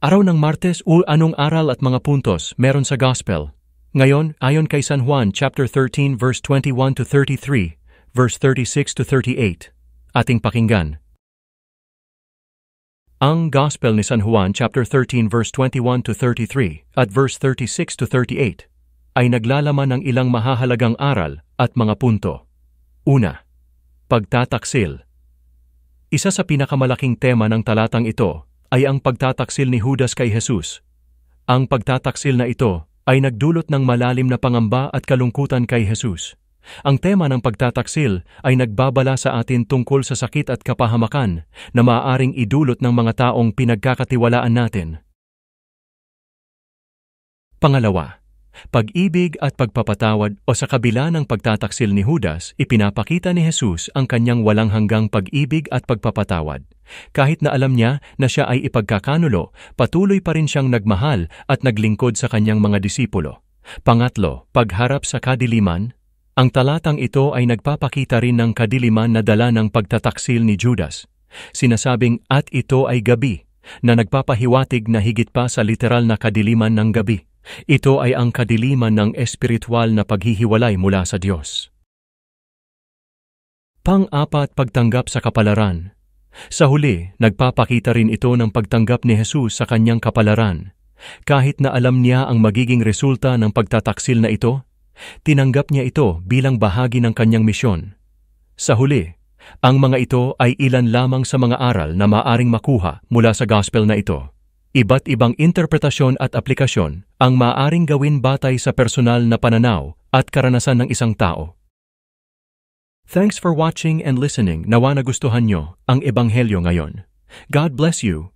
Araw ng Martes, anong aral at mga puntos meron sa Gospel? Ngayon, ayon kay San Juan chapter 13 verse 21 to 33, verse 36 to 38. Ating pakinggan. Ang Gospel ni San Juan chapter 13 verse 21 to 33 at verse 36 to 38 ay naglalaman ng ilang mahahalagang aral at mga punto. Una, pagtataksil. Isa sa pinakamalaking tema ng talatang ito ay ang pagtataksil ni Judas kay Jesus. Ang pagtataksil na ito ay nagdulot ng malalim na pangamba at kalungkutan kay Jesus. Ang tema ng pagtataksil ay nagbabala sa atin tungkol sa sakit at kapahamakan na maaaring idulot ng mga taong pinagkakatiwalaan natin. Pangalawa, pag-ibig at pagpapatawad. O sa kabila ng pagtataksil ni Judas, ipinapakita ni Jesus ang kanyang walang hanggang pag-ibig at pagpapatawad. Kahit na alam niya na siya ay ipagkakanulo, patuloy pa rin siyang nagmahal at naglingkod sa kanyang mga disipulo. Pangatlo, pagharap sa kadiliman. Ang talatang ito ay nagpapakita rin ng kadiliman na dala ng pagtataksil ni Judas. Sinasabing at ito ay gabi, na nagpapahiwatig na higit pa sa literal na kadiliman ng gabi. Ito ay ang kadiliman ng espiritual na paghihiwalay mula sa Diyos. Pang-apat, pagtanggap sa kapalaran. Sa huli, nagpapakita rin ito ng pagtanggap ni Jesus sa kanyang kapalaran. Kahit na alam niya ang magiging resulta ng pagtataksil na ito, tinanggap niya ito bilang bahagi ng kanyang misyon. Sa huli, ang mga ito ay ilan lamang sa mga aral na maaaring makuha mula sa gospel na ito. Iba't ibang interpretasyon at aplikasyon ang maaaring gawin batay sa personal na pananaw at karanasan ng isang tao. Thanks for watching and listening. Nawa nagustuhan nyo ang Ebanghelyo ngayon. God bless you.